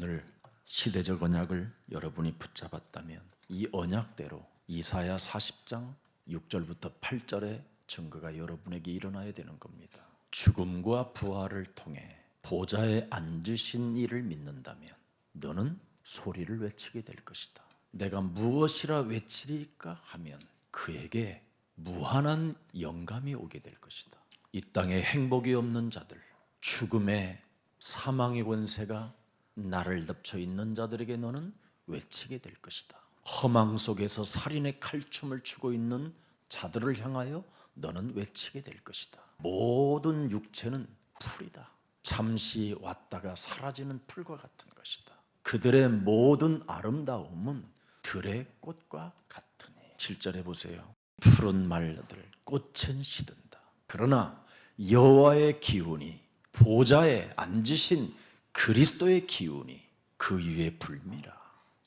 오늘 시대적 언약을 여러분이 붙잡았다면 이 언약대로 이사야 40장 6절부터 8절의 증거가 여러분에게 일어나야 되는 겁니다. 죽음과 부활을 통해 보좌에 앉으신 이를 믿는다면 너는 소리를 외치게 될 것이다. 내가 무엇이라 외치리까 하면 그에게 무한한 영감이 오게 될 것이다. 이 땅에 행복이 없는 자들, 죽음의 사망의 권세가 나를 덮쳐 있는 자들에게 너는 외치게 될 것이다. 허망 속에서 살인의 칼춤을 추고 있는 자들을 향하여 너는 외치게 될 것이다. 모든 육체는 풀이다. 잠시 왔다가 사라지는 풀과 같은 것이다. 그들의 모든 아름다움은 들의 꽃과 같으니. 7절에 보세요. 푸른 말들 꽃은 시든다. 그러나 여호와의 기운이 보좌에 앉으신 그리스도의 기운이 그 위에 불미라.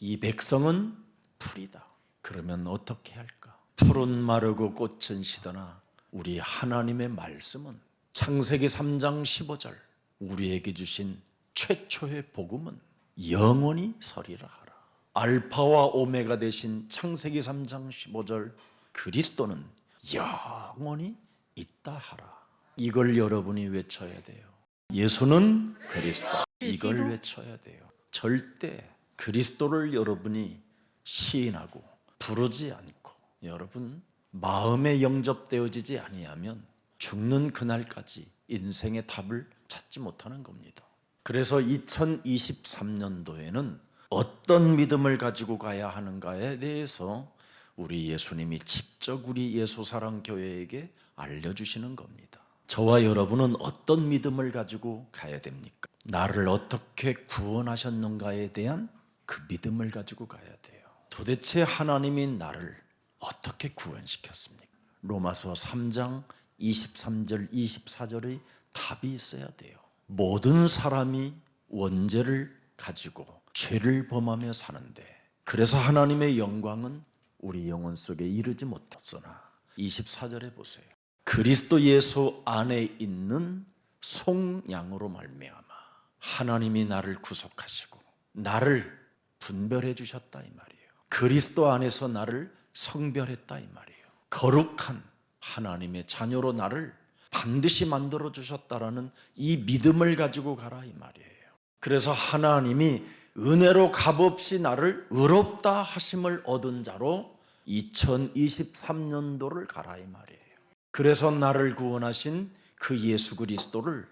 이 백성은 풀이다. 그러면 어떻게 할까? 푸른 마르고 꽃은 시드나 우리 하나님의 말씀은 창세기 3장 15절 우리에게 주신 최초의 복음은 영원히 서리라 하라. 알파와 오메가 되신 창세기 3장 15절 그리스도는 영원히 있다 하라. 이걸 여러분이 외쳐야 돼요. 예수는 그리스도. 이걸 외쳐야 돼요. 절대 그리스도를 여러분이 시인하고 부르지 않고 여러분 마음에 영접되어지지 아니하면 죽는 그날까지 인생의 답을 찾지 못하는 겁니다. 그래서 2023년도에는 어떤 믿음을 가지고 가야 하는가에 대해서 우리 예수님이 직접 우리 예수사랑교회에게 알려주시는 겁니다. 저와 여러분은 어떤 믿음을 가지고 가야 됩니까? 나를 어떻게 구원하셨는가에 대한 그 믿음을 가지고 가야 돼요. 도대체 하나님이 나를 어떻게 구원시켰습니까? 로마서 3장 23절 24절의 답이 있어야 돼요. 모든 사람이 원죄를 가지고 죄를 범하며 사는데 그래서 하나님의 영광은 우리 영혼 속에 이르지 못했으나 24절에 보세요. 그리스도 예수 안에 있는 속량으로 말미암아 하나님이 나를 구속하시고 나를 분별해 주셨다 이 말이에요. 그리스도 안에서 나를 성별했다 이 말이에요. 거룩한 하나님의 자녀로 나를 반드시 만들어 주셨다라는 이 믿음을 가지고 가라 이 말이에요. 그래서 하나님이 은혜로 값없이 나를 의롭다 하심을 얻은 자로 2023년도를 가라 이 말이에요. 그래서 나를 구원하신 그 예수 그리스도를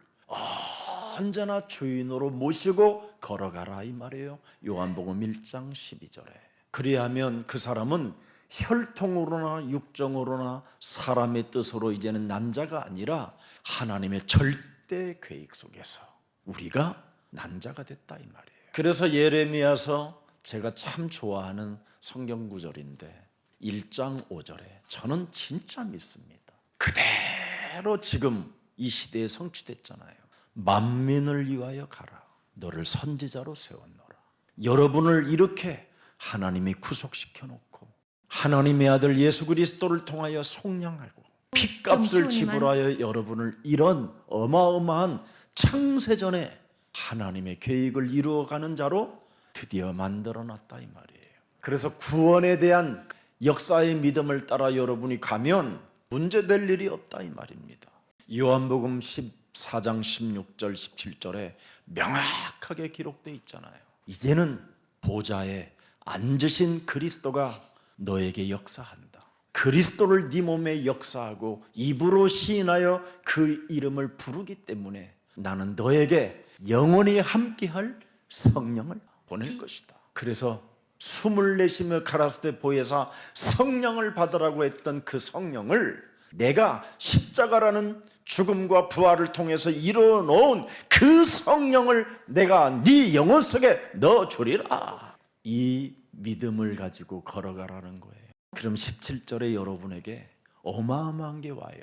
언제나 주인으로 모시고 걸어가라 이 말이에요. 요한복음 1장 12절에. 그리하면 그 사람은 혈통으로나 육정으로나 사람의 뜻으로 이제는 난 자가 아니라 하나님의 절대 계획 속에서 우리가 난 자가 됐다 이 말이에요. 그래서 예레미야서 제가 참 좋아하는 성경 구절인데 1장 5절에 저는 진짜 믿습니다. 그대로 지금 이 시대에 성취됐잖아요. 만민을 위하여 가라. 너를 선지자로 세웠노라. 여러분을 이렇게 하나님이 구속시켜 놓고 하나님의 아들 예수 그리스도를 통하여 속량하고 핏값을 지불하여 여러분을 이런 어마어마한 창세전에 하나님의 계획을 이루어가는 자로 드디어 만들어놨다 이 말이에요. 그래서 구원에 대한 역사의 믿음을 따라 여러분이 가면 문제될 일이 없다 이 말입니다. 요한복음 14장 16절 17절에 명확하게 기록되어 있잖아요. 이제는 보좌에 앉으신 그리스도가 너에게 역사한다. 그리스도를 네 몸에 역사하고 입으로 시인하여 그 이름을 부르기 때문에 나는 너에게 영원히 함께할 성령을 보낼 것이다. 그래서 숨을 내쉬며 가라사대 보혜사 성령을 받으라고 했던 그 성령을 내가 십자가라는 죽음과 부활을 통해서 이뤄놓은 그 성령을 내가 네 영혼 속에 넣어주리라. 이 믿음을 가지고 걸어가라는 거예요. 그럼 17절에 여러분에게 어마어마한 게 와요.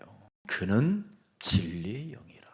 그는 진리의 영이라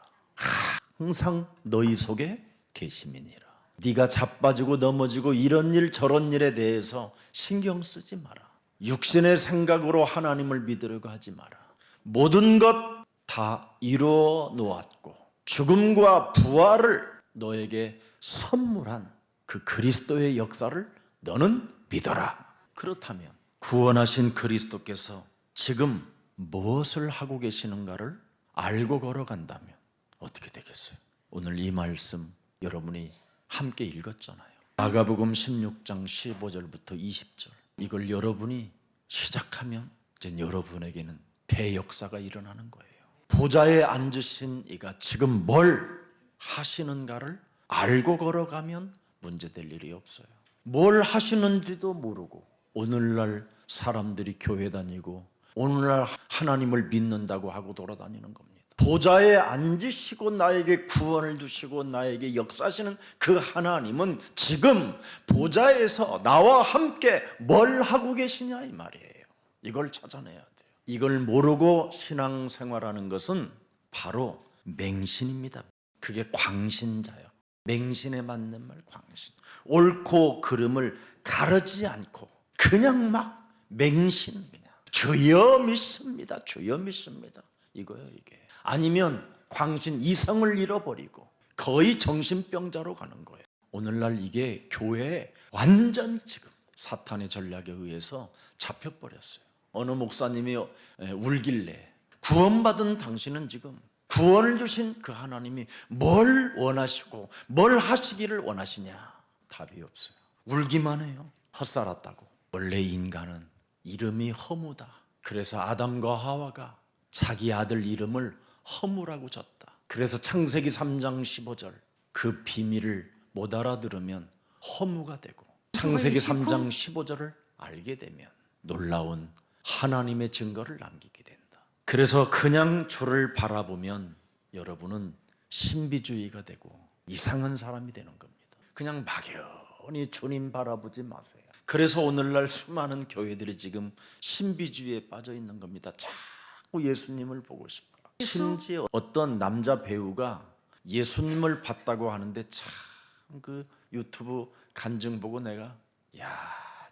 항상 너희 속에 계심이니라. 네가 자빠지고 넘어지고 이런 일 저런 일에 대해서 신경 쓰지 마라. 육신의 생각으로 하나님을 믿으려고 하지 마라. 모든 것 다 이루어 놓았고 죽음과 부활을 너에게 선물한 그 그리스도의 역사를 너는 믿어라. 그렇다면 구원하신 그리스도께서 지금 무엇을 하고 계시는가를 알고 걸어간다면 어떻게 되겠어요? 오늘 이 말씀 여러분이 함께 읽었잖아요. 마가복음 16장 15절부터 20절. 이걸 여러분이 시작하면 이제 여러분에게는 대역사가 일어나는 거예요. 보좌에 앉으신 이가 지금 뭘 하시는가를 알고 걸어가면 문제될 일이 없어요. 뭘 하시는지도 모르고 오늘날 사람들이 교회 다니고 오늘날 하나님을 믿는다고 하고 돌아다니는 겁니다. 보좌에 앉으시고 나에게 구원을 주시고 나에게 역사하시는 그 하나님은 지금 보좌에서 나와 함께 뭘 하고 계시냐 이 말이에요. 이걸 찾아내야 돼요. 이걸 모르고 신앙생활하는 것은 바로 맹신입니다. 그게 광신자요. 맹신에 맞는 말 광신. 옳고 그름을 가르지 않고 그냥 막 맹신, 그냥 주여 믿습니다, 주여 믿습니다, 이거예요. 이게 아니면 광신 이성을 잃어버리고 거의 정신병자로 가는 거예요. 오늘날 이게 교회에 완전히 지금 사탄의 전략에 의해서 잡혀버렸어요. 어느 목사님이 울길래 구원받은 당신은 지금 구원을 주신 그 하나님이 뭘 원하시고 뭘 하시기를 원하시냐? 답이 없어요. 울기만 해요. 헛살았다고. 원래 인간은 이름이 허무다. 그래서 아담과 하와가 자기 아들 이름을 허무라고 졌다. 그래서 창세기 3장 15절 그 비밀을 못 알아들으면 허무가 되고 창세기 3장 15절을 알게 되면 놀라운 하나님의 증거를 남기게 된다. 그래서 그냥 주를 바라보면 여러분은 신비주의가 되고 이상한 사람이 되는 겁니다. 그냥 막연히 주님 바라보지 마세요. 그래서 오늘날 수많은 교회들이 지금 신비주의에 빠져 있는 겁니다. 자꾸 예수님을 보고 싶어. 심지어 어떤 남자 배우가 예수님을 봤다고 하는데 참 그 유튜브 간증 보고 내가 야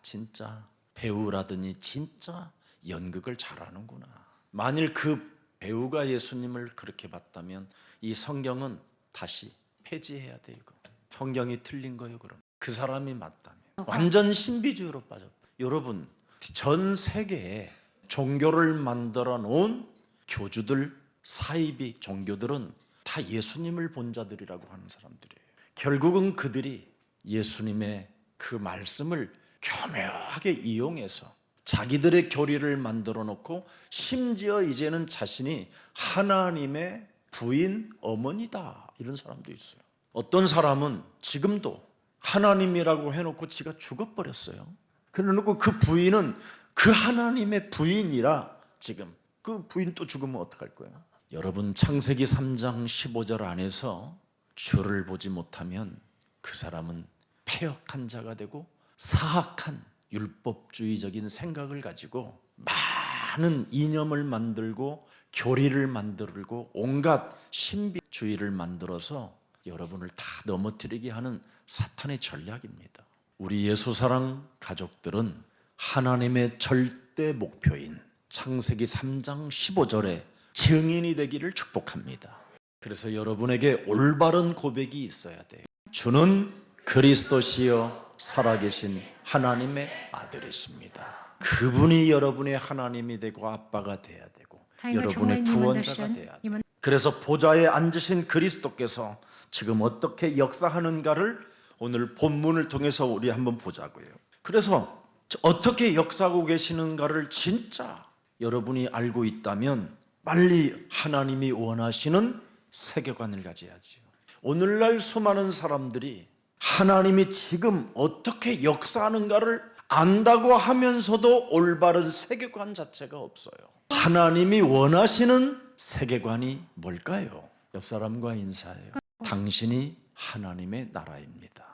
진짜 배우라더니 진짜 연극을 잘하는구나. 만일 그 배우가 예수님을 그렇게 봤다면 이 성경은 다시 폐지해야 돼. 이거 성경이 틀린 거예요. 그럼 그 사람이 맞다면 완전 신비주의로 빠져. 여러분 전 세계에 종교를 만들어 놓은 교주들, 사이비 종교들은 다 예수님을 본 자들이라고 하는 사람들이에요. 결국은 그들이 예수님의 그 말씀을 교묘하게 이용해서 자기들의 교리를 만들어 놓고 심지어 이제는 자신이 하나님의 부인 어머니다 이런 사람도 있어요. 어떤 사람은 지금도 하나님이라고 해놓고 지가 죽어버렸어요. 그래놓고 그 부인은 그 하나님의 부인이라 지금 그 부인 또 죽으면 어떡할 거예요? 여러분 창세기 3장 15절 안에서 주를 보지 못하면 그 사람은 패역한 자가 되고 사악한 율법주의적인 생각을 가지고 많은 이념을 만들고 교리를 만들고 온갖 신비주의를 만들어서 여러분을 다 넘어뜨리게 하는 사탄의 전략입니다. 우리 예수사랑 가족들은 하나님의 절대 목표인 창세기 3장 15절의 증인이 되기를 축복합니다. 그래서 여러분에게 올바른 고백이 있어야 돼요. 주는 그리스도시요 살아계신 하나님의 아들이십니다. 그분이 여러분의 하나님이 되고 아빠가 돼야 되고 여러분의 구원자가 돼야 돼요. 그래서 보좌에 앉으신 그리스도께서 지금 어떻게 역사하는가를 오늘 본문을 통해서 우리 한번 보자고요. 그래서 어떻게 역사하고 계시는가를 진짜 여러분이 알고 있다면 빨리 하나님이 원하시는 세계관을 가져야지요. 오늘날 수많은 사람들이 하나님이 지금 어떻게 역사하는가를 안다고 하면서도 올바른 세계관 자체가 없어요. 하나님이 원하시는 세계관이 뭘까요? 옆 사람과 인사해요. 당신이 하나님의 나라입니다.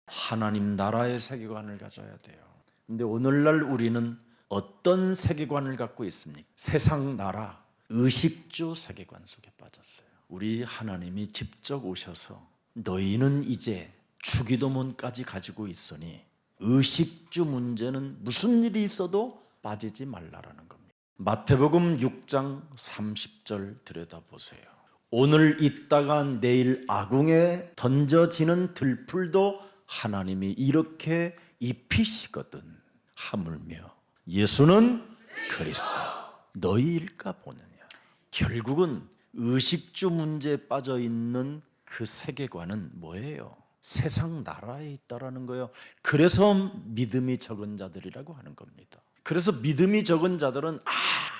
하나님 나라의 세계관을 가져야 돼요. 근데 오늘날 우리는 어떤 세계관을 갖고 있습니까? 세상 나라, 의식주 세계관 속에 빠졌어요. 우리 하나님이 직접 오셔서 너희는 이제 주기도문까지 가지고 있으니 의식주 문제는 무슨 일이 있어도 빠지지 말라라는 겁니다. 마태복음 6장 30절 들여다보세요. 오늘 있다가 내일 아궁에 던져지는 들풀도 하나님이 이렇게 입히시거든. 하물며 예수는 그리스도 너희일까 보느냐. 결국은 의식주 문제에 빠져 있는 그 세계관은 뭐예요? 세상 나라에 있다라는 거예요. 그래서 믿음이 적은 자들이라고 하는 겁니다. 그래서 믿음이 적은 자들은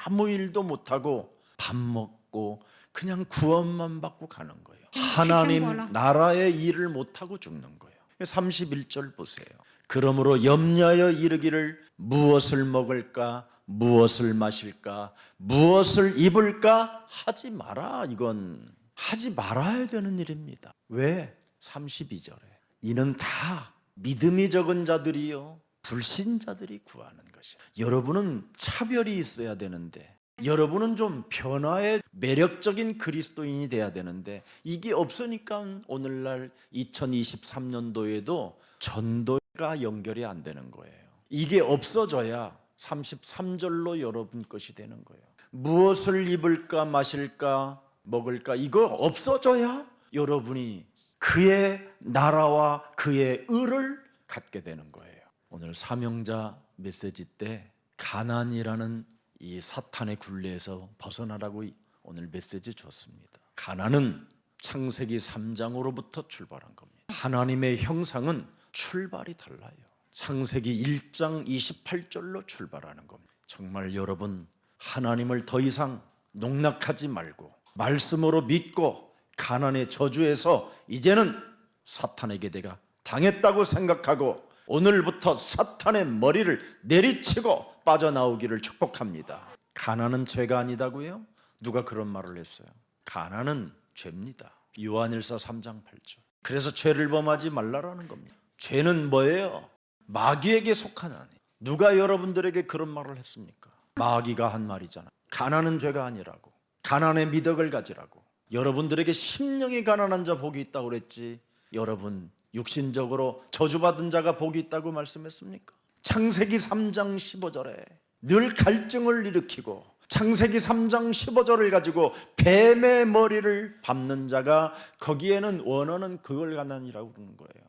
아무 일도 못하고 밥 먹고 그냥 구원만 받고 가는 거예요. 하나님 나라의 일을 못하고 죽는 거예요. 31절 보세요. 그러므로 염려하여 이르기를 무엇을 먹을까, 무엇을 마실까, 무엇을 입을까 하지 마라. 이건 하지 말아야 되는 일입니다. 왜? 32절에 이는 다 믿음이 적은 자들이요 불신자들이 구하는 것이에요. 여러분은 차별이 있어야 되는데, 여러분은 좀 변화의 매력적인 그리스도인이 돼야 되는데, 이게 없으니까 오늘날 2023년도에도 전도가 연결이 안 되는 거예요. 이게 없어져야 33절로 여러분 것이 되는 거예요. 무엇을 입을까 마실까 먹을까 이거 없어져야 여러분이 그의 나라와 그의 의를 갖게 되는 거예요. 오늘 사명자 메시지 때 가난이라는 이 사탄의 굴레에서 벗어나라고 오늘 메시지 줬습니다. 가난은 창세기 3장으로부터 출발한 겁니다. 하나님의 형상은 출발이 달라요. 창세기 1장 28절로 출발하는 겁니다. 정말 여러분 하나님을 더 이상 농락하지 말고 말씀으로 믿고 가난의 저주에서 이제는 사탄에게 내가 당했다고 생각하고 오늘부터 사탄의 머리를 내리치고 빠져나오기를 축복합니다. 가난은 죄가 아니다고요? 누가 그런 말을 했어요? 가난은 죄입니다. 요한일서 3장 8절. 그래서 죄를 범하지 말라라는 겁니다. 죄는 뭐예요? 마귀에게 속한 아니. 누가 여러분들에게 그런 말을 했습니까? 마귀가 한 말이잖아. 가난은 죄가 아니라고. 가난의 미덕을 가지라고. 여러분들에게 심령이 가난한 자 복이 있다고 그랬지, 여러분 육신적으로 저주받은 자가 복이 있다고 말씀했습니까? 창세기 3장 15절에 늘 갈증을 일으키고 창세기 3장 15절을 가지고 뱀의 머리를 밟는 자가 거기에는 원어는 그걸 가난이라고 그러는 거예요.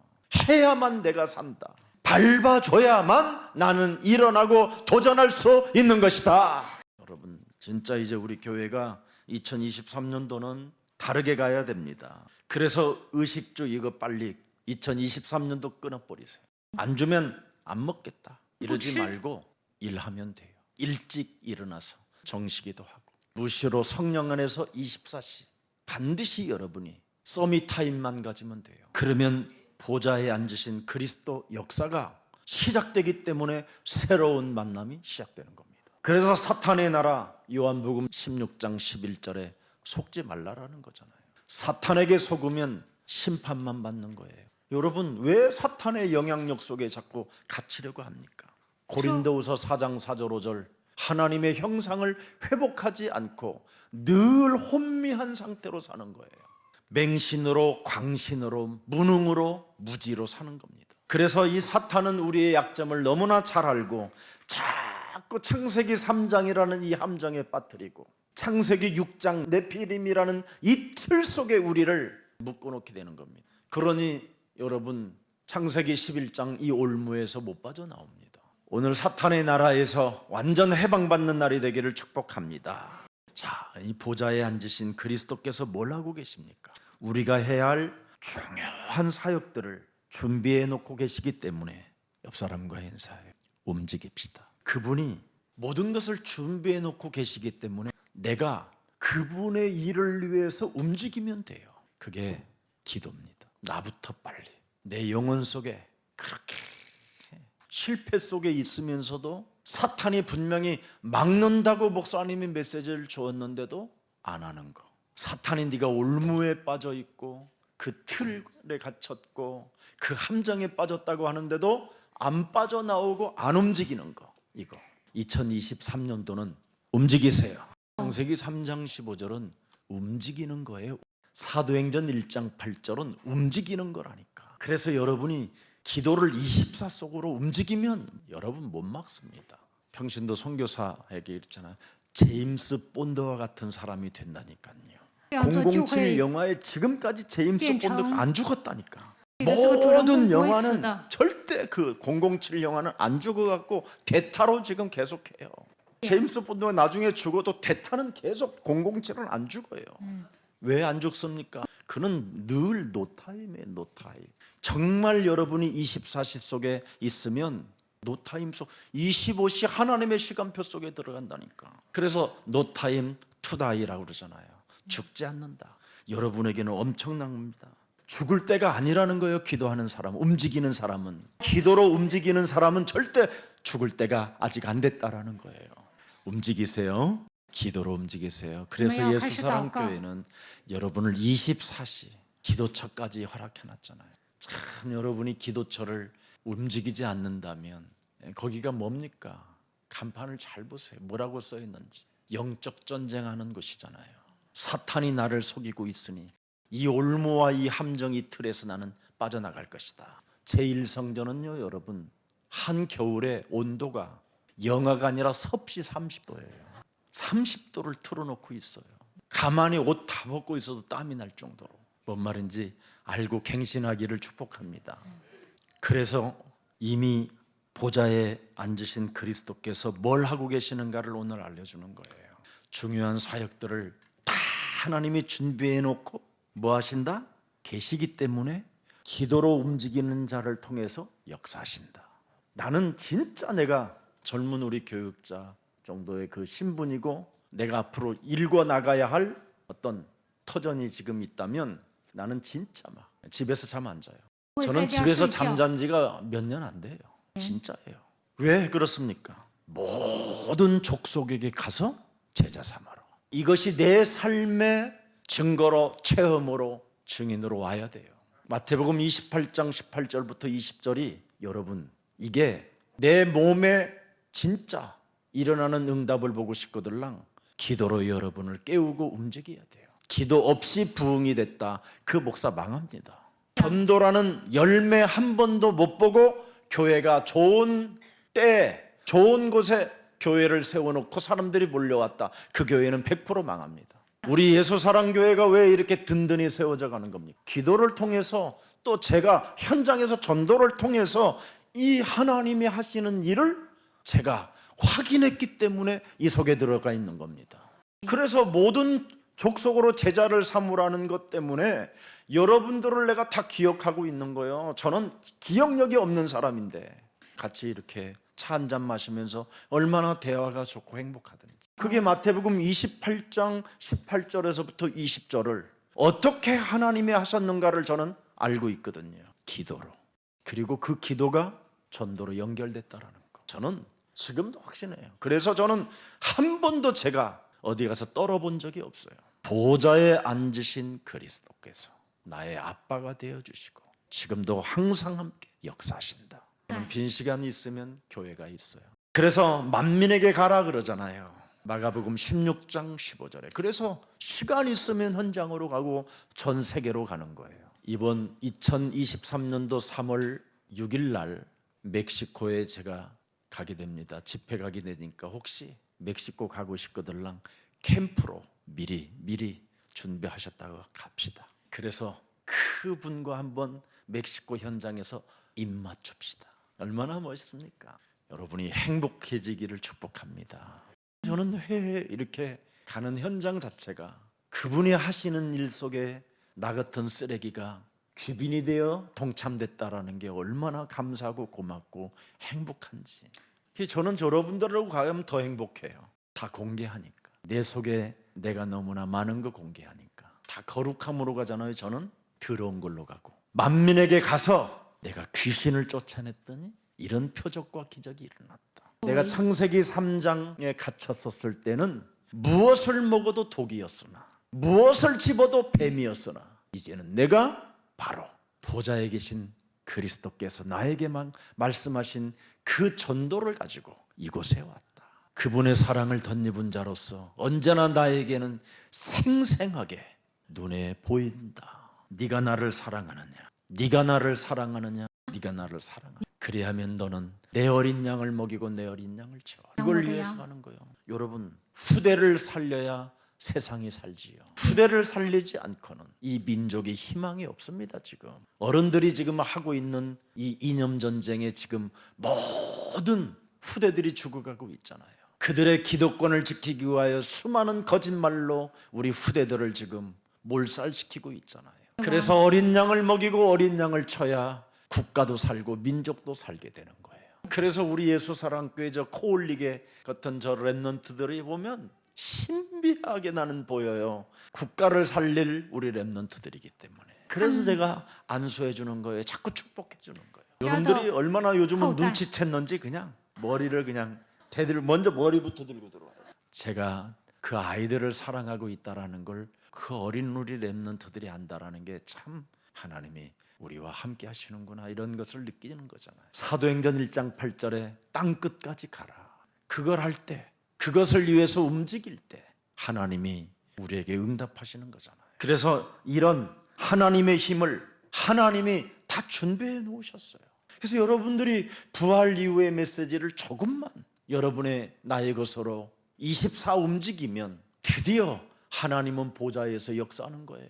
해야만 내가 산다. 밟아줘야만 나는 일어나고 도전할 수 있는 것이다. 여러분 진짜 이제 우리 교회가 2023년도는 다르게 가야 됩니다. 그래서 의식주 이거 빨리 2023년도 끊어버리세요. 안 주면 안 먹겠다 이러지 말고 일하면 돼요. 일찍 일어나서 정시기도 하고 무시로 성령 안에서 24시 반드시 여러분이 서밋타임만 가지면 돼요. 그러면 보좌에 앉으신 그리스도 역사가 시작되기 때문에 새로운 만남이 시작되는 겁니다. 그래서 사탄의 나라 요한복음 16장 11절에 속지 말라라는 거잖아요. 사탄에게 속으면 심판만 받는 거예요. 여러분 왜 사탄의 영향력 속에 자꾸 갇히려고 합니까? 고린도후서 4장 4절 5절 하나님의 형상을 회복하지 않고 늘 혼미한 상태로 사는 거예요. 맹신으로 광신으로 무능으로 무지로 사는 겁니다. 그래서 이 사탄은 우리의 약점을 너무나 잘 알고 자꾸 창세기 3장이라는 이 함정에 빠뜨리고 창세기 6장 네피림이라는 이 틀 속에 우리를 묶어놓게 되는 겁니다. 그러니 여러분 창세기 11장 이 올무에서 못 빠져나옵니다. 오늘 사탄의 나라에서 완전 해방받는 날이 되기를 축복합니다. 자, 이 보좌에 앉으신 그리스도께서 뭘 하고 계십니까? 우리가 해야 할 중요한 사역들을 준비해 놓고 계시기 때문에 옆 사람과 인사해요. 움직입시다. 그분이 모든 것을 준비해 놓고 계시기 때문에 내가 그분의 일을 위해서 움직이면 돼요. 그게 기도입니다. 나부터 빨리 내 영혼 속에 그렇게 실패 속에 있으면서도 사탄이 분명히 막는다고 목사님이 메시지를 주었는데도 안 하는 거. 사탄이 네가 올무에 빠져 있고 그 틀에 갇혔고 그 함정에 빠졌다고 하는데도 안 빠져나오고 안 움직이는 거. 이거 2023년도는 움직이세요. 창세기 3장 15절은 움직이는 거예요. 사도행전 1장 8절은 움직이는 거라니까. 그래서 여러분이 기도를 24 속으로 움직이면 여러분 못 막습니다. 평신도 선교사에게 있잖아요. 제임스 본드와 같은 사람이 된다니까요. 007 영화에 지금까지 제임스 본드가 안 죽었다니까. 모든 영화는 절대 그 007 영화는 안 죽어갖고 대타로 지금 계속해요. 제임스 본드가 나중에 죽어도 대타는 계속 007은 안 죽어요. 왜 안 죽습니까? 그는 늘 노타임이에요. 노타임. 정말 여러분이 24시 속에 있으면 노타임 속 25시 하나님의 시간표 속에 들어간다니까. 그래서 노타임 투다이라고 그러잖아요. 죽지 않는다. 여러분에게는 엄청난 겁니다. 죽을 때가 아니라는 거예요. 기도하는 사람, 움직이는 사람은. 기도로 움직이는 사람은 절대 죽을 때가 아직 안 됐다라는 거예요. 움직이세요. 기도로 움직이세요. 그래서 예수사랑교회는 여러분을 24시 기도처까지 허락해놨잖아요. 참 여러분이 기도처를 움직이지 않는다면 거기가 뭡니까? 간판을 잘 보세요. 뭐라고 써 있는지. 영적 전쟁하는 곳이잖아요. 사탄이 나를 속이고 있으니 이 올무와 이 함정이 틀에서 나는 빠져나갈 것이다. 제1성전은요 여러분 한겨울에 온도가 영하가 아니라 섭씨 30도예요 30도를 틀어놓고 있어요. 가만히 옷 다 벗고 있어도 땀이 날 정도로. 뭔 말인지 알고 갱신하기를 축복합니다. 그래서 이미 보좌에 앉으신 그리스도께서 뭘 하고 계시는가를 오늘 알려주는 거예요. 중요한 사역들을 다 하나님이 준비해 놓고 뭐 하신다? 계시기 때문에 기도로 움직이는 자를 통해서 역사하신다. 나는 진짜 내가 젊은 우리 교육자 정도의 그 신분이고 내가 앞으로 일궈 나가야 할 어떤 터전이 지금 있다면 나는 진짜 막 집에서 잠 안 자요. 저는 집에서 잠잔 지가 몇 년 안 돼요. 진짜예요. 왜 그렇습니까? 모든 족속에게 가서 제자 삼아라. 이것이 내 삶의 증거로, 체험으로, 증인으로 와야 돼요. 마태복음 28장 18절부터 20절이 여러분 이게 내 몸에 진짜 일어나는 응답을 보고 싶거들랑 기도로 여러분을 깨우고 움직여야 돼요. 기도 없이 부흥이 됐다. 그 목사 망합니다. 전도라는 열매 한 번도 못 보고 교회가 좋은 때에 좋은 곳에 교회를 세워놓고 사람들이 몰려왔다. 그 교회는 100% 망합니다. 우리 예수사랑교회가 왜 이렇게 든든히 세워져 가는 겁니까? 기도를 통해서 또 제가 현장에서 전도를 통해서 이 하나님이 하시는 일을 제가 확인했기 때문에 이 속에 들어가 있는 겁니다. 그래서 모든 족속으로 제자를 삼으라는 것 때문에 여러분들을 내가 다 기억하고 있는 거예요. 저는 기억력이 없는 사람인데 같이 이렇게 차 한잔 마시면서 얼마나 대화가 좋고 행복하든지. 그게 마태복음 28장 18절에서부터 20절을 어떻게 하나님이 하셨는가를 저는 알고 있거든요. 기도로. 그리고 그 기도가 전도로 연결됐다라는 거. 저는 지금도 확신해요. 그래서 저는 한 번도 제가 어디 가서 떨어본 적이 없어요. 보좌에 앉으신 그리스도께서 나의 아빠가 되어주시고 지금도 항상 함께 역사하신다. 빈 시간이 있으면 교회가 있어요. 그래서 만민에게 가라 그러잖아요. 마가복음 16장 15절에. 그래서 시간 있으면 현장으로 가고 전 세계로 가는 거예요. 이번 2023년도 3월 6일 날 멕시코에 제가 가게 됩니다. 집회 가게 되니까 혹시 멕시코 가고 싶거들랑 캠프로 미리 준비하셨다고 갑시다. 그래서 그분과 한번 멕시코 현장에서 입맞춥시다. 얼마나 멋있습니까? 여러분이 행복해지기를 축복합니다. 저는 회 이렇게 가는 현장 자체가 그분이 하시는 일 속에 나 같은 쓰레기가 귀빈이 되어 동참됐다라는 게 얼마나 감사하고 고맙고 행복한지. 저는 여러분들하고 가면 더 행복해요. 다 공개하니까. 내 속에 내가 너무나 많은 거 공개하니까. 다 거룩함으로 가잖아요. 저는 더러운 걸로 가고. 만민에게 가서 내가 귀신을 쫓아냈더니 이런 표적과 기적이 일어났다. 내가 창세기 3장에 갇혔었을 때는 무엇을 먹어도 독이었으나 무엇을 집어도 뱀이었으나 이제는 내가 바로 보좌에 계신 그리스도께서 나에게만 말씀하신 그 전도를 가지고 이곳에 왔다. 그분의 사랑을 덧입은 자로서 언제나 나에게는 생생하게 눈에 보인다. 네가 나를 사랑하느냐? 네가 나를 사랑하느냐? 네가 나를 사랑하느냐? 그리하면 너는 내 어린 양을 먹이고 내 어린 양을 채워. 이걸 위해서 하는 거예요. 여러분, 후대를 살려야 세상이 살지요. 후대를 살리지 않고는 이 민족의 희망이 없습니다. 지금 어른들이 지금 하고 있는 이 이념 전쟁에 지금 모든 후대들이 죽어가고 있잖아요. 그들의 기득권을 지키기 위하여 수많은 거짓말로 우리 후대들을 지금 몰살시키고 있잖아요. 그래서 어린 양을 먹이고 어린 양을 쳐야 국가도 살고 민족도 살게 되는 거예요. 그래서 우리 예수사랑교회 저 코올리게 같은 저 랩런트들이 보면 신비하게 나는 보여요. 국가를 살릴 우리 랩런트들이기 때문에. 그래서 제가 안수해 주는 거예요. 자꾸 축복해 주는 거예요. 여러분들이 얼마나 요즘은 눈치챘는지 그냥 머리를 그냥 대들 먼저 머리부터 들고 들어와요. 제가 그 아이들을 사랑하고 있다라는 걸 그 어린 우리 랩런트들이 안다라는 게 참 하나님이 우리와 함께 하시는구나 이런 것을 느끼는 거잖아요. 사도행전 1장 8절에 땅 끝까지 가라. 그걸 할 때, 그것을 위해서 움직일 때 하나님이 우리에게 응답하시는 거잖아요. 그래서 이런 하나님의 힘을 하나님이 다 준비해 놓으셨어요. 그래서 여러분들이 부활 이후의 메시지를 조금만 여러분의 나의 것으로 24 움직이면 드디어 하나님은 보좌에서 역사하는 거예요.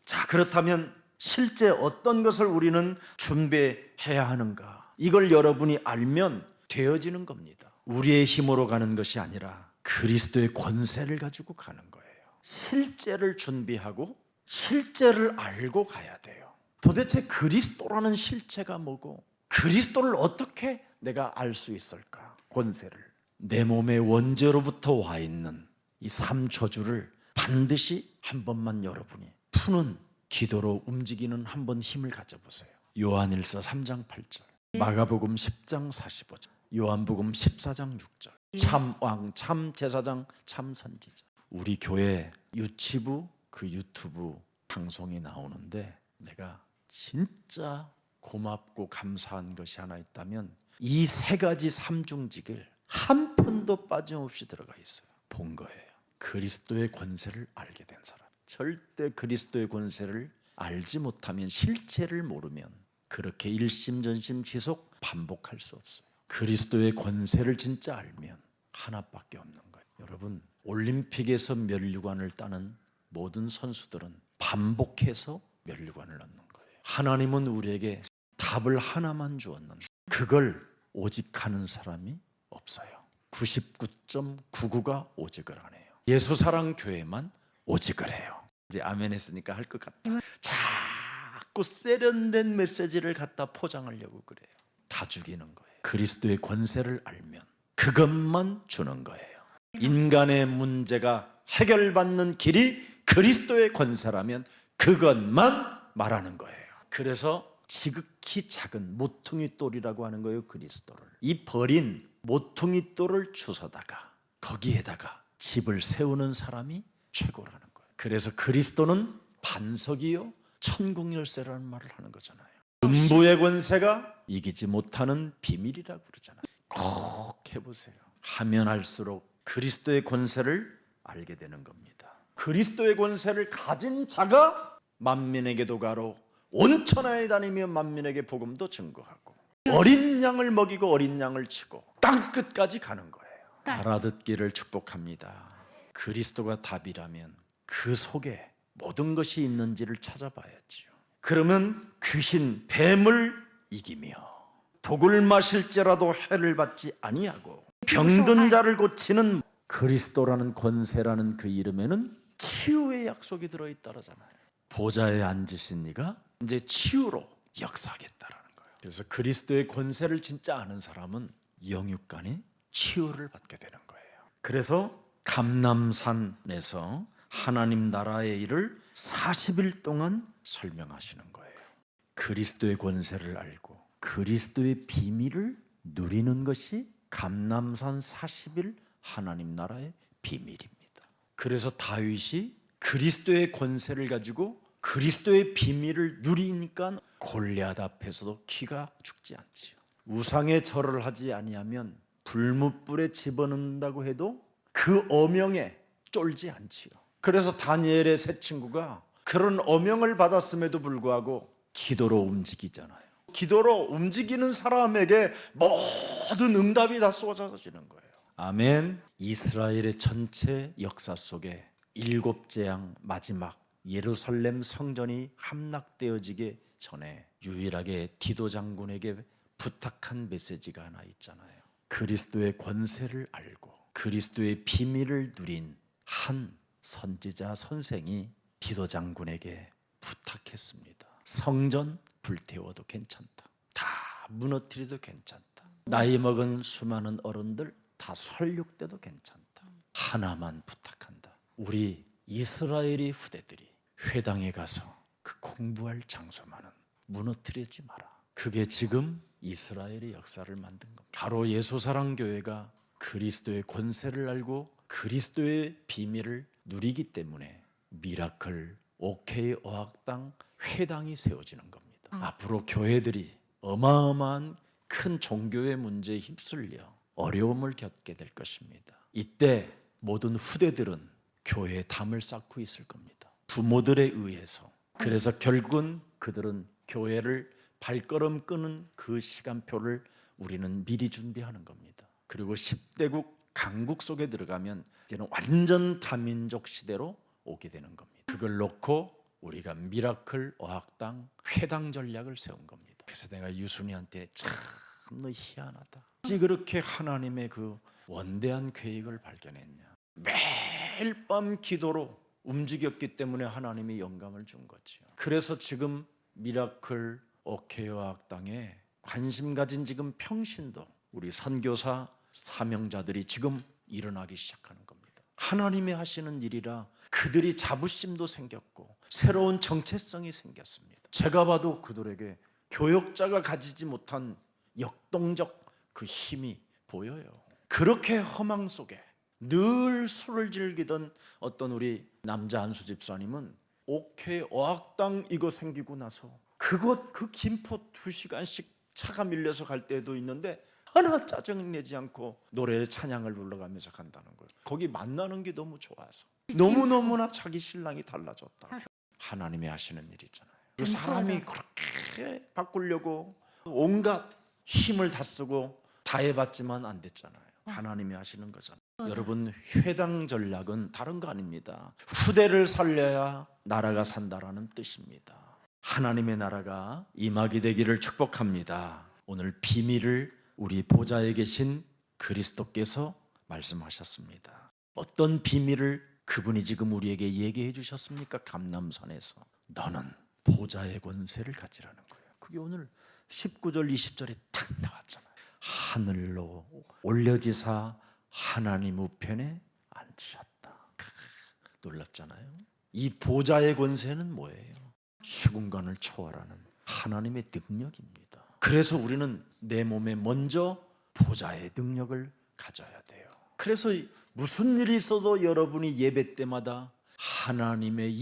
자, 그렇다면 실제 어떤 것을 우리는 준비해야 하는가? 이걸 여러분이 알면 되어지는 겁니다. 우리의 힘으로 가는 것이 아니라 그리스도의 권세를 가지고 가는 거예요. 실제를 준비하고 실제를 알고 가야 돼요. 도대체 그리스도라는 실체가 뭐고 그리스도를 어떻게 내가 알 수 있을까? 권세를. 내 몸의 원죄로부터 와 있는 이 3저주를 반드시 한 번만 여러분이 푸는 기도로 움직이는 한번 힘을 가져보세요. 요한일서 3장 8절, 마가복음 10장 45절, 요한복음 14장 6절. 참 왕, 참 제사장, 참 선지자. 우리 교회 유치부 그 유튜브 방송이 나오는데 내가 진짜 고맙고 감사한 것이 하나 있다면 이 세 가지 삼중직을 한 푼도 빠짐없이 들어가 있어요. 본 거예요. 그리스도의 권세를 알게 된 사람. 절대 그리스도의 권세를 알지 못하면 실체를 모르면 그렇게 일심전심 지속 반복할 수 없어요. 그리스도의 권세를 진짜 알면 하나밖에 없는 거예요. 여러분, 올림픽에서 면류관을 따는 모든 선수들은 반복해서 면류관을 얻는 거예요. 하나님은 우리에게 답을 하나만 주었는데 그걸 오직하는 사람이 없어요. 99.99가 오직을 안 해요. 예수사랑교회만 오직을 해요. 이제 아멘 했으니까 할 것 같다. 자꾸 세련된 메시지를 갖다 포장하려고 그래요. 다 죽이는 거예요. 그리스도의 권세를 알면 그것만 주는 거예요. 인간의 문제가 해결받는 길이 그리스도의 권세라면 그것만 말하는 거예요. 그래서 지극히 작은 모퉁이 돌이라고 하는 거예요. 그리스도를. 이 버린 모퉁이 돌을 주워다가 거기에다가 집을 세우는 사람이 최고라는 거예요. 그래서 그리스도는 반석이요 천국 열쇠라는 말을 하는 거잖아요. 음부의 권세가 이기지 못하는 비밀이라고 그러잖아요. 꼭 해보세요. 하면 할수록 그리스도의 권세를 알게 되는 겁니다. 그리스도의 권세를 가진 자가 만민에게도 가로 온 천하에 다니며 만민에게 복음도 증거하고 어린 양을 먹이고 어린 양을 치고 땅 끝까지 가는 거예요. 알아듣기를 축복합니다. 그리스도가 답이라면 그 속에 모든 것이 있는지를 찾아봐야지요. 그러면 귀신, 뱀을 이기며 독을 마실지라도 해를 받지 아니하고 병든 자를 고치는 그리스도라는 권세라는 그 이름에는 치유의 약속이 들어있다잖아요. 보좌에 앉으신 이가 이제 치유로 역사하겠다라는 거예요. 그래서 그리스도의 권세를 진짜 아는 사람은 영육간이 치유를 받게 되는 거예요. 그래서 감람산에서 하나님 나라의 일을 40일 동안 설명하시는 거예요. 그리스도의 권세를 알고 그리스도의 비밀을 누리는 것이 감람산 40일 하나님 나라의 비밀입니다. 그래서 다윗이 그리스도의 권세를 가지고 그리스도의 비밀을 누리니까 골리앗 앞에서도 기가 죽지 않지요. 우상의 절을 하지 아니하면 불뭇불에 집어넣는다고 해도 그 어명에 쫄지 않지요. 그래서 다니엘의 세 친구가 그런 어명을 받았음에도 불구하고 기도로 움직이잖아요. 기도로 움직이는 사람에게 모든 응답이 다 쏟아지는 거예요. 아멘. 이스라엘의 전체 역사 속에 일곱 재앙 마지막 예루살렘 성전이 함락되어지기 전에 유일하게 디도 장군에게 부탁한 메시지가 하나 있잖아요. 그리스도의 권세를 알고 그리스도의 비밀을 누린 한 선지자 선생이 디도 장군에게 부탁했습니다. 성전 불태워도 괜찮다. 다 무너뜨려도 괜찮다. 나이 먹은 수많은 어른들 다 설육돼도 괜찮다. 하나만 부탁한다. 우리 이스라엘의 후대들이 회당에 가서 그 공부할 장소만은 무너뜨리지 마라. 그게 지금 이스라엘의 역사를 만든 겁니다. 바로 예수사랑교회가 그리스도의 권세를 알고 그리스도의 비밀을 누리기 때문에 미라클, OK 어학당, 회당이 세워지는 겁니다. 앞으로 교회들이 어마어마한 큰 종교의 문제에 휩쓸려 어려움을 겪게 될 것입니다. 이때 모든 후대들은 교회에 담을 쌓고 있을 겁니다. 부모들에 의해서. 그래서 결국은 그들은 교회를 발걸음 끄는 그 시간표를 우리는 미리 준비하는 겁니다. 그리고 10대국 강국 속에 들어가면 이제는 완전 다민족 시대로 오게 되는 겁니다. 그걸 놓고 우리가 미라클 어학당 회당 전략을 세운 겁니다. 그래서 내가 유순이한테 참 너 희한하다. 어찌 그렇게 하나님의 그 원대한 계획을 발견했냐. 매일 밤 기도로 움직였기 때문에 하나님이 영감을 준 거죠. 그래서 지금 미라클 OK 어학당에 관심 가진 지금 평신도 우리 선교사 사명자들이 지금 일어나기 시작하는 겁니다. 하나님이 하시는 일이라 그들이 자부심도 생겼고 새로운 정체성이 생겼습니다. 제가 봐도 그들에게 교역자가 가지지 못한 역동적 그 힘이 보여요. 그렇게 허망 속에 늘 술을 즐기던 어떤 우리 남자 안수 집사님은 OK 어학당 이거 생기고 나서 그곳 그 김포 2시간씩 차가 밀려서 갈 때도 있는데 하나 짜증내지 않고 노래 찬양을 불러가면서 간다는 거예요. 거기 만나는 게 너무 좋아서 너무너무나 자기 신랑이 달라졌다. 하나님이 하시는 일이잖아요. 그 사람이 그렇게 바꾸려고 온갖 힘을 다 쓰고 다 해봤지만 안 됐잖아요. 하나님이 하시는 거잖아요. 여러분 회당 전략은 다른 거 아닙니다. 후대를 살려야 나라가 산다라는 뜻입니다. 하나님의 나라가 임하게 되기를 축복합니다. 오늘 비밀을 우리 보좌에 계신 그리스도께서 말씀하셨습니다. 어떤 비밀을 그분이 지금 우리에게 얘기해 주셨습니까? 감람산에서 너는 보좌의 권세를 가지라는 거예요. 그게 오늘 19절 20절에 딱 나왔잖아요. 하늘로 올려지사 하나님 우편에 앉으셨다. 놀랍잖아요. 이 보좌의 권세는 뭐예요? 시공간을 초월하는 하나님의 능력입니다. 그래서 우리는 내 몸에 먼저 보좌의 능력을 가져야 돼요. 그래서 무슨 일이 있어도 여러분이 예배 때마다 하나님의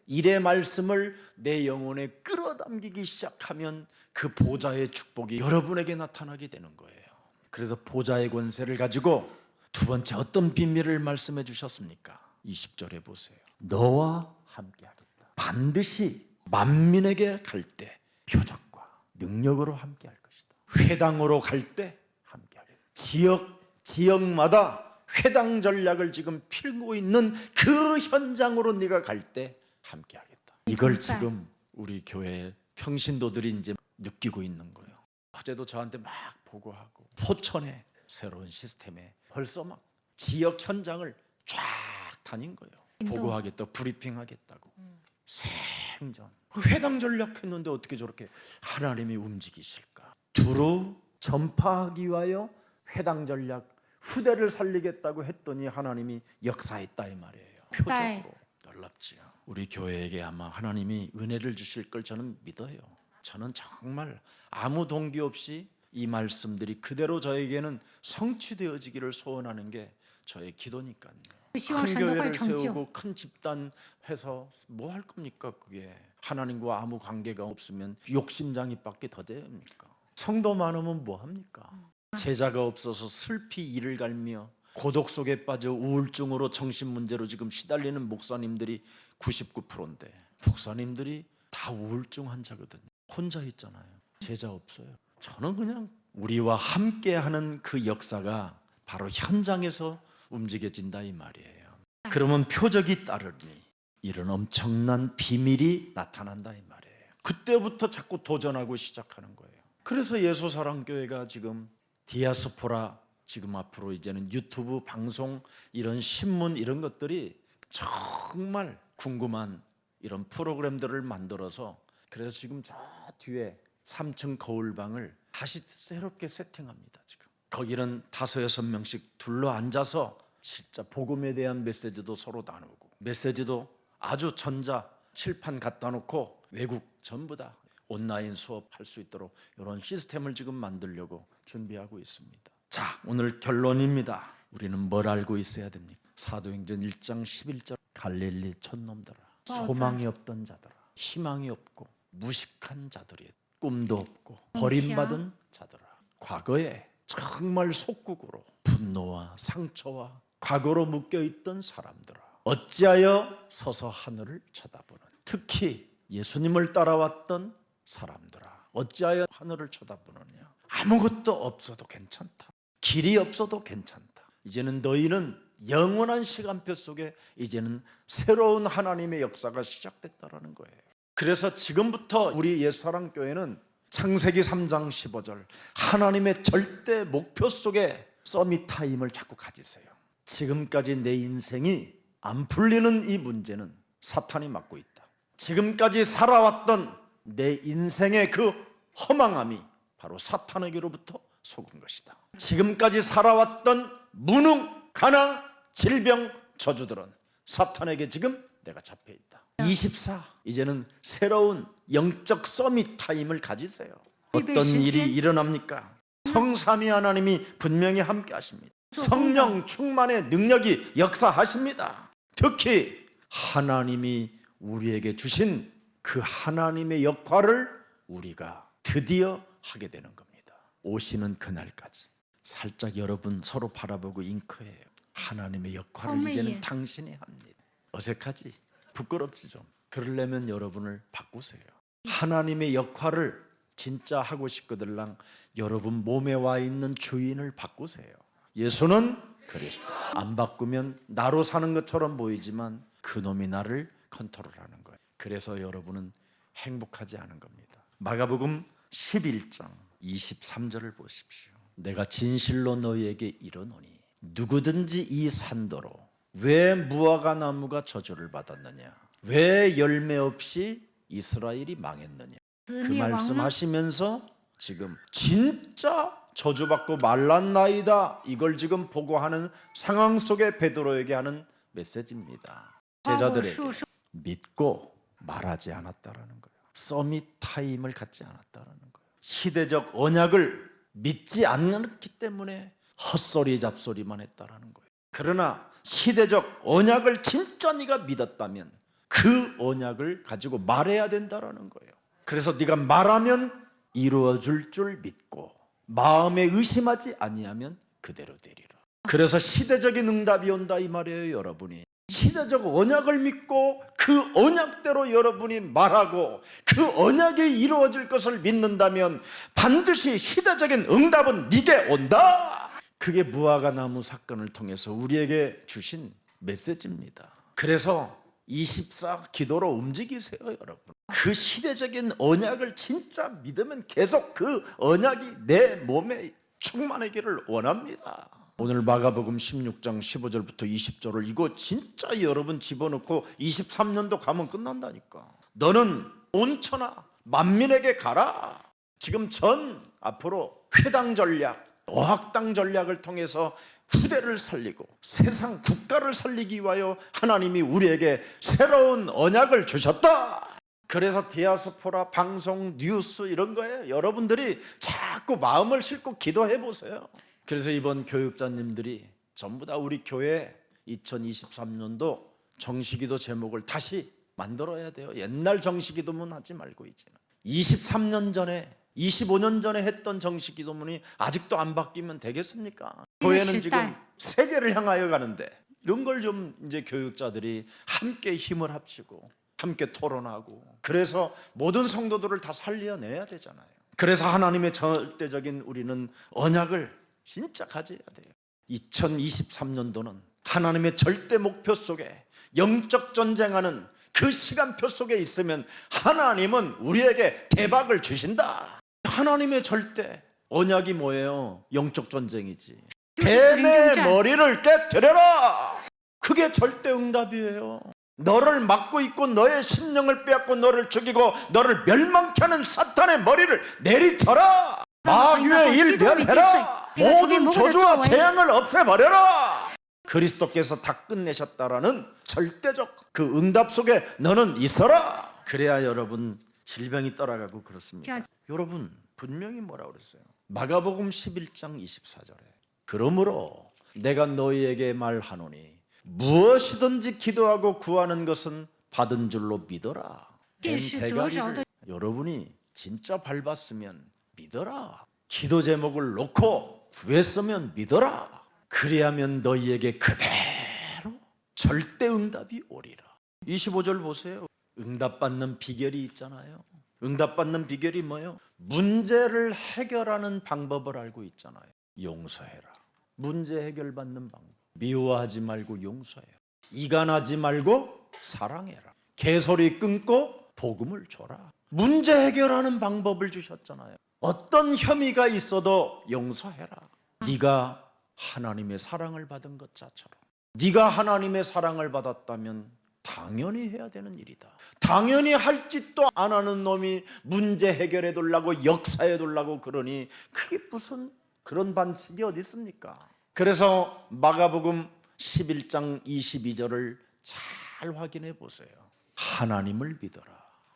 일의 말씀을 내 영혼에 끌어당기기 시작하면 그 보좌의 축복이 여러분에게 나타나게 되는 거예요. 그래서 보좌의 권세를 가지고 두 번째 어떤 비밀을 말씀해 주셨습니까? 20절에 보세요. 너와 함께하겠다. 반드시 만민에게 갈 때 표적과 능력으로 함께할 것이다. 회당으로 갈 때 함께하겠다. 지역마다 회당 전략을 지금 필고 있는 그 현장으로 네가 갈 때 함께하겠다. 이걸 지금 우리 교회 평신도들이 이제 느끼고 있는 거예요. 어제도 저한테 막 보고하고 포천의 새로운 시스템에 벌써 막 지역 현장을 쫙 다닌 거예요. 보고하겠다, 브리핑하겠다고. 생전 회당 전략했는데 어떻게 저렇게 하나님이 움직이실까? 두루 전파하기 위하여 회당 전략 후대를 살리겠다고 했더니 하나님이 역사했다 이 말이에요. 표적으로. 놀랍지요. 우리 교회에게 아마 하나님이 은혜를 주실 걸 저는 믿어요. 저는 정말 아무 동기 없이 이 말씀들이 그대로 저에게는 성취되어지기를 소원하는 게 저의 기도니까요. 큰 교회를 세우고 큰 집단 해서 뭐 할 겁니까? 그게 하나님과 아무 관계가 없으면 욕심장이밖에 더 됩니까? 성도 많으면 뭐 합니까? 제자가 없어서 슬피 이를 갈며 고독 속에 빠져 우울증으로 정신문제로 지금 시달리는 목사님들이 99%인데 목사님들이 다 우울증 환자거든요. 혼자 있잖아요. 제자 없어요. 저는 그냥 우리와 함께하는 그 역사가 바로 현장에서 움직여진다 이 말이에요. 그러면 표적이 따르니 이런 엄청난 비밀이 나타난다 이 말이에요. 그때부터 자꾸 도전하고 시작하는 거예요. 그래서 예수사랑교회가 지금 디아스포라, 지금 앞으로 이제는 유튜브 방송, 이런 신문, 이런 것들이 정말 궁금한 이런 프로그램들을 만들어서, 그래서 지금 저 뒤에 3층 거울방을 다시 새롭게 세팅합니다. 지금 거기는 5, 6명씩 둘러 앉아서 진짜 복음에 대한 메시지도 서로 나누고, 메시지도 아주 전자 칠판 갖다 놓고 외국 전부 다 온라인 수업할 수 있도록 이런 시스템을 지금 만들려고 준비하고 있습니다. 자, 오늘 결론입니다. 우리는 뭘 알고 있어야 됩니까? 사도행전 1장 11절, 갈릴리 촌놈들아, 소망이 없던 자들아, 희망이 없고 무식한 자들이, 꿈도 없고 버림받은 자들아, 과거에 정말 속국으로 분노와 상처와 과거로 묶여있던 사람들아, 어찌하여 서서 하늘을 쳐다보는, 특히 예수님을 따라왔던 사람들아, 어찌하여 하늘을 쳐다보느냐. 아무것도 없어도 괜찮다, 길이 없어도 괜찮다. 이제는 너희는 영원한 시간표 속에 이제는 새로운 하나님의 역사가 시작됐다라는 거예요. 그래서 지금부터 우리 예수사랑교회는 창세기 3장 15절 하나님의 절대 목표 속에 서밋 타임을 자꾸 가지세요. 지금까지 내 인생이 안 풀리는 이 문제는 사탄이 맡고 있다. 지금까지 살아왔던 내 인생의 그 허망함이 바로 사탄에게로부터 속은 것이다. 지금까지 살아왔던 무능, 가난, 질병, 저주들은 사탄에게 지금 내가 잡혀 있다. 24, 이제는 새로운 영적 서밋 타임을 가지세요. 어떤 일이 일어납니까? 성삼위 하나님이 분명히 함께 하십니다. 성령 충만의 능력이 역사하십니다. 특히 하나님이 우리에게 주신 그 하나님의 역할을 우리가 드디어 하게 되는 겁니다. 오시는 그날까지 살짝 여러분 서로 바라보고 잉크해요. 하나님의 역할을 이제는 당신이 합니다. 어색하지? 부끄럽지 좀. 그러려면 여러분을 바꾸세요. 하나님의 역할을 진짜 하고 싶거들랑 여러분 몸에 와 있는 주인을 바꾸세요. 예수는 그리스도. 안 바꾸면 나로 사는 것처럼 보이지만 그놈이 나를 컨트롤하는 거예요. 그래서 여러분은 행복하지 않은 겁니다. 마가복음 11장 23절을 보십시오. 내가 진실로 너희에게 이르노니 누구든지 이 산더러 왜 무화과 나무가 저주를 받았느냐, 왜 열매 없이 이스라엘이 망했느냐, 그 말씀하시면서 지금 진짜 저주받고 말랐나이다, 이걸 지금 보고하는 상황 속에 베드로에게 하는 메시지입니다. 제자들에게 믿고 말하지 않았다라는 거예요. 서밋 타임을 갖지 않았다라는 거예요. 시대적 언약을 믿지 않았기 때문에 헛소리 잡소리만 했다라는 거예요. 그러나 시대적 언약을 진짜 네가 믿었다면 그 언약을 가지고 말해야 된다라는 거예요. 그래서 네가 말하면 이루어질 줄 믿고 마음에 의심하지 아니하면 그대로 되리라. 그래서 시대적인 응답이 온다 이 말이에요. 여러분이 시대적 언약을 믿고 그 언약대로 여러분이 말하고 그 언약이 이루어질 것을 믿는다면 반드시 시대적인 응답은 네게 온다. 그게 무화과 나무 사건을 통해서 우리에게 주신 메시지입니다. 그래서 24 기도로 움직이세요, 여러분. 그 시대적인 언약을 진짜 믿으면 계속 그 언약이 내 몸에 충만하기를 원합니다. 오늘 마가복음 16장 15절부터 20절을 이거 진짜 여러분 집어넣고 23년도 가면 끝난다니까. 너는 온 천하 만민에게 가라. 지금 전 앞으로 회당 전략, 어학당 전략을 통해서 후대를 살리고 세상 국가를 살리기 위하여 하나님이 우리에게 새로운 언약을 주셨다. 그래서 디아스포라 방송 뉴스 이런 거에 여러분들이 자꾸 마음을 싣고 기도해 보세요. 그래서 이번 교육자님들이 전부 다 우리 교회 2023년도 정시기도 제목을 다시 만들어야 돼요. 옛날 정시기도문 하지 말고 이제는 23년 전에 25년 전에 했던 정시기도문이 아직도 안 바뀌면 되겠습니까? 교회는 지금 세계를 향하여 가는데 이런 걸 좀 이제 교육자들이 함께 힘을 합치고 함께 토론하고, 그래서 모든 성도들을 다 살려내야 되잖아요. 그래서 하나님의 절대적인 우리는 언약을 진짜 가져야 돼요. 2023년도는 하나님의 절대 목표 속에 영적 전쟁하는 그 시간표 속에 있으면 하나님은 우리에게 대박을 주신다. 하나님의 절대 언약이 뭐예요? 영적 전쟁이지. 뱀의 머리를 깨뜨려라. 그게 절대 응답이에요. 너를 막고 있고 너의 심령을 빼앗고 너를 죽이고 너를 멸망케 하는 사탄의 머리를 내리쳐라. 마귀의 일 멸해라. 모든 저주와 재앙을 없애버려라. 그리스도께서 다 끝내셨다라는 절대적 그 응답 속에 너는 있어라. 그래야 여러분 질병이 떠나가고 그렇습니다. 여러분 분명히 뭐라고 그랬어요? 마가복음 11장 24절에 그러므로 내가 너희에게 말하노니 무엇이든지 기도하고 구하는 것은 받은 줄로 믿어라. 대가리를 여러분이 진짜 밟았으면 믿어라. 기도 제목을 놓고 구했으면 믿어라. 그래야면 너희에게 그대로 절대 응답이 오리라. 25절 보세요. 응답받는 비결이 있잖아요. 응답받는 비결이 뭐예요? 문제를 해결하는 방법을 알고 있잖아요. 용서해라. 문제 해결받는 방법. 미워하지 말고 용서해라. 이간하지 말고 사랑해라. 개소리 끊고 복음을 줘라. 문제 해결하는 방법을 주셨잖아요. 어떤 혐의가 있어도 용서해라. 네가 하나님의 사랑을 받은 것 자처럼. 네가 하나님의 사랑을 받았다면 당연히 해야 되는 일이다. 당연히 할 짓도 안 하는 놈이 문제 해결해 둘라고 역사해 둘라고 그러니 그게 무슨 그런 반칙이 어디 있습니까? 그래서 마가복음 11장 22절을 잘 확인해 보세요. 하나님을 믿어라.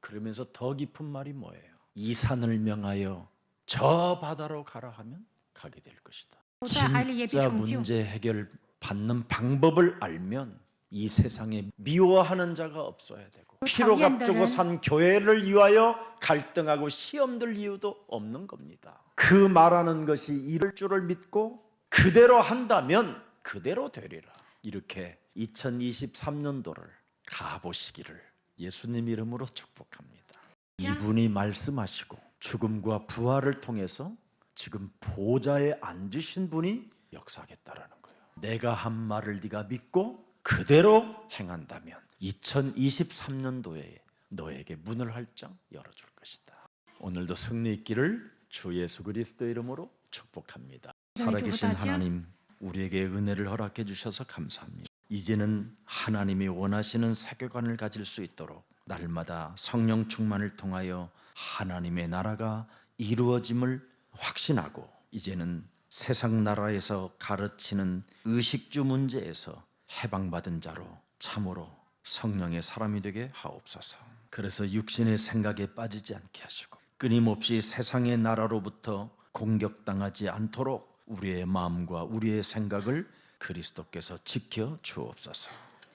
그러면서 더 깊은 말이 뭐예요? 이 산을 명하여 저 바다로 가라 하면 가게 될 것이다. 진짜 문제 해결 받는 방법을 알면 이 세상에 미워하는 자가 없어야 되고 피로 값주고 산 교회를 위하여 갈등하고 시험들 이유도 없는 겁니다. 그 말하는 것이 이룰 줄을 믿고 그대로 한다면 그대로 되리라. 이렇게 2023년도를 가보시기를 예수님 이름으로 축복합니다. 이분이 말씀하시고 죽음과 부활을 통해서 지금 보좌에 앉으신 분이 역사하겠다라는 거예요. 내가 한 말을 네가 믿고 그대로 행한다면 2023년도에 너에게 문을 활짝 열어줄 것이다. 오늘도 승리 있기를 주 예수 그리스도 이름으로 축복합니다. 살아계신 하나님, 우리에게 은혜를 허락해 주셔서 감사합니다. 이제는 하나님이 원하시는 세계관을 가질 수 있도록 날마다 성령 충만을 통하여 하나님의 나라가 이루어짐을 확신하고 이제는 세상 나라에서 가르치는 의식주 문제에서 해방받은 자로 참으로 성령의 사람이 되게 하옵소서. 그래서 육신의 생각에 빠지지 않게 하시고 끊임없이 세상의 나라로부터 공격당하지 않도록 우리의 마음과 우리의 생각을 그리스도께서 지켜 주옵소서.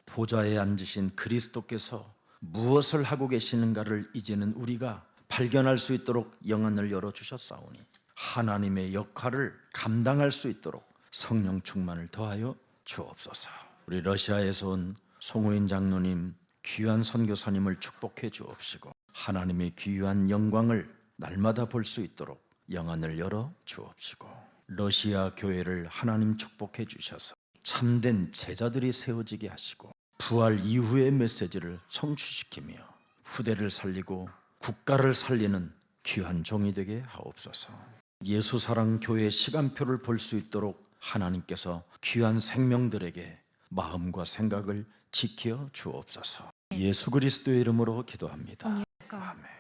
보좌에 앉으신 그리스도께서 무엇을 하고 계시는가를 이제는 우리가 발견할 수 있도록 영안을 열어주셨사오니 하나님의 역할을 감당할 수 있도록 성령 충만을 더하여 주옵소서. 우리 러시아에서 온 송우인 장로님, 귀한 선교사님을 축복해 주옵시고 하나님의 귀한 영광을 날마다 볼 수 있도록 영안을 열어 주옵시고 러시아 교회를 하나님 축복해 주셔서 참된 제자들이 세워지게 하시고 부활 이후의 메시지를 성취시키며 후대를 살리고 국가를 살리는 귀한 종이 되게 하옵소서. 예수사랑 교회 시간표를 볼 수 있도록 하나님께서 귀한 생명들에게 마음과 생각을 지켜 주옵소서. 예수 그리스도의 이름으로 기도합니다. 아멘.